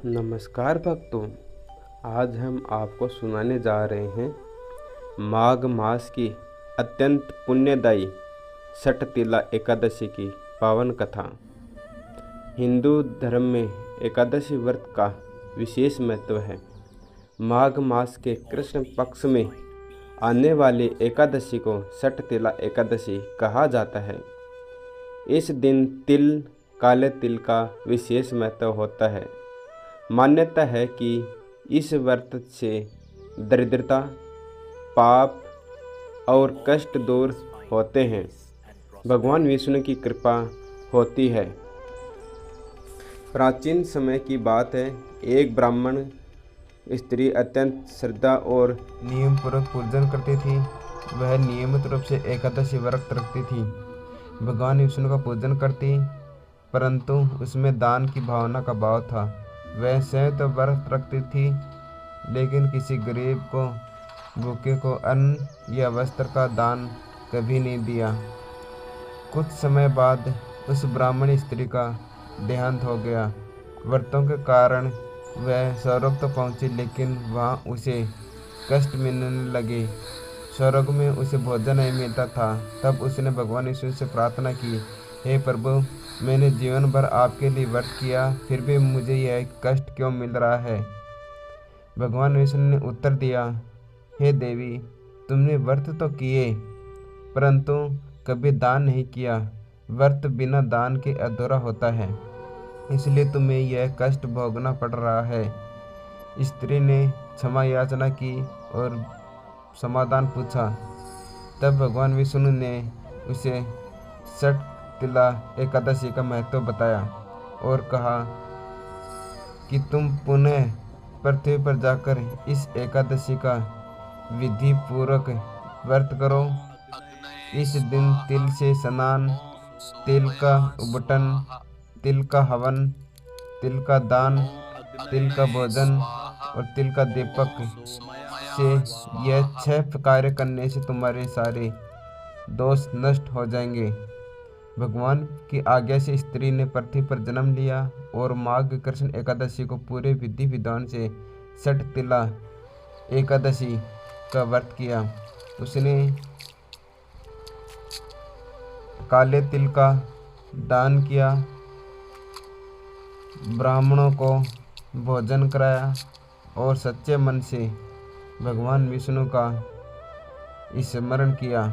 नमस्कार भक्तों, आज हम आपको सुनाने जा रहे हैं माघ मास की अत्यंत पुण्यदायी षटतिला एकादशी की पावन कथा। हिंदू धर्म में एकादशी व्रत का विशेष महत्व है। माघ मास के कृष्ण पक्ष में आने वाली एकादशी को षटतिला एकादशी कहा जाता है। इस दिन काले तिल का विशेष महत्व होता है। मान्यता है कि इस व्रत से दरिद्रता, पाप और कष्ट दूर होते हैं। भगवान विष्णु की कृपा होती है। प्राचीन समय की बात है, एक ब्राह्मण स्त्री अत्यंत श्रद्धा और नियम पूर्वक पूजन करती थी। वह नियमित रूप से एकादशी व्रत रखती थी, भगवान विष्णु का पूजन करती, परंतु उसमें दान की भावना का भाव था। वह स्वयं तो व्रत रखती थी, लेकिन किसी गरीब को, भूखे को अन्न या वस्त्र का दान कभी नहीं दिया। कुछ समय बाद उस ब्राह्मण स्त्री का देहांत हो गया। व्रतों के कारण वह स्वर्ग तो पहुंची, लेकिन वहां उसे कष्ट मिलने लगे। स्वर्ग में उसे भोजन नहीं मिलता था। तब उसने भगवान विष्णु से प्रार्थना की, हे प्रभु, मैंने जीवन भर आपके लिए व्रत किया, फिर भी मुझे यह कष्ट क्यों मिल रहा है। भगवान विष्णु ने उत्तर दिया, हे देवी, तुमने व्रत तो किए, परंतु कभी दान नहीं किया। व्रत बिना दान के अधूरा होता है, इसलिए तुम्हें यह कष्ट भोगना पड़ रहा है। स्त्री ने क्षमा याचना की और समाधान पूछा। तब भगवान विष्णु ने उसे षटतिला एकादशी का महत्व बताया और कहा कि तुम पुनः पृथ्वी पर जाकर इस एकादशी का विधि पूर्वक व्रत करो। इस दिन तिल से स्नान, तिल का उबटन, तिल का हवन, तिल का दान, तिल का भोजन और तिल का दीपक से यह 6 कार्य करने से तुम्हारे सारे दोष नष्ट हो जाएंगे। भगवान की आज्ञा से स्त्री ने पृथ्वी पर जन्म लिया और माघ कृष्ण एकादशी को पूरे विधि विधान से षटतिला एकादशी का व्रत किया। उसने काले तिल का दान किया, ब्राह्मणों को भोजन कराया और सच्चे मन से भगवान विष्णु का स्मरण किया।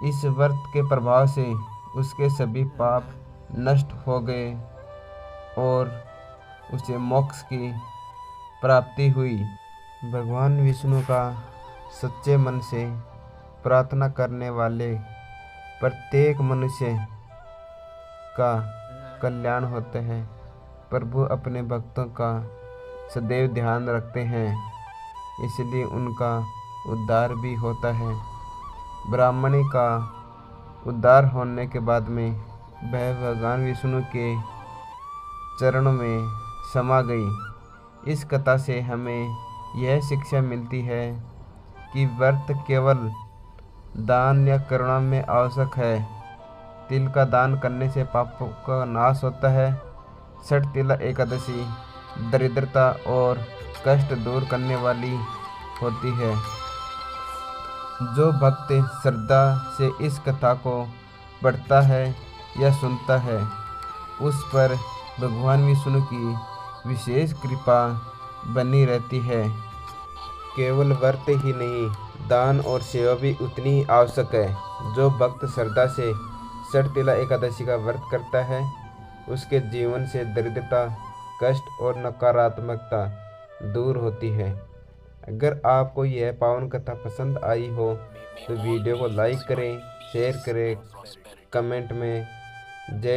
इस व्रत के प्रभाव से उसके सभी पाप नष्ट हो गए और उसे मोक्ष की प्राप्ति हुई। भगवान विष्णु का सच्चे मन से प्रार्थना करने वाले प्रत्येक मनुष्य का कल्याण होता है। प्रभु अपने भक्तों का सदैव ध्यान रखते हैं, इसलिए उनका उद्धार भी होता है। ब्राह्मणी का उद्धार होने के बाद में वह भगवान विष्णु के चरणों में समा गई। इस कथा से हमें यह शिक्षा मिलती है कि व्रत केवल दान या करुणा में आवश्यक है। तिल का दान करने से पापों का नाश होता है। षटतिला एकादशी दरिद्रता और कष्ट दूर करने वाली होती है। जो भक्त श्रद्धा से इस कथा को पढ़ता है या सुनता है, उस पर भगवान विष्णु की विशेष कृपा बनी रहती है। केवल व्रत ही नहीं, दान और सेवा भी उतनी आवश्यक है। जो भक्त श्रद्धा से षटतिला एकादशी का व्रत करता है, उसके जीवन से दरिद्रता, कष्ट और नकारात्मकता दूर होती है। अगर आपको यह पावन कथा पसंद आई हो तो वीडियो को लाइक करें, शेयर करें, कमेंट में जय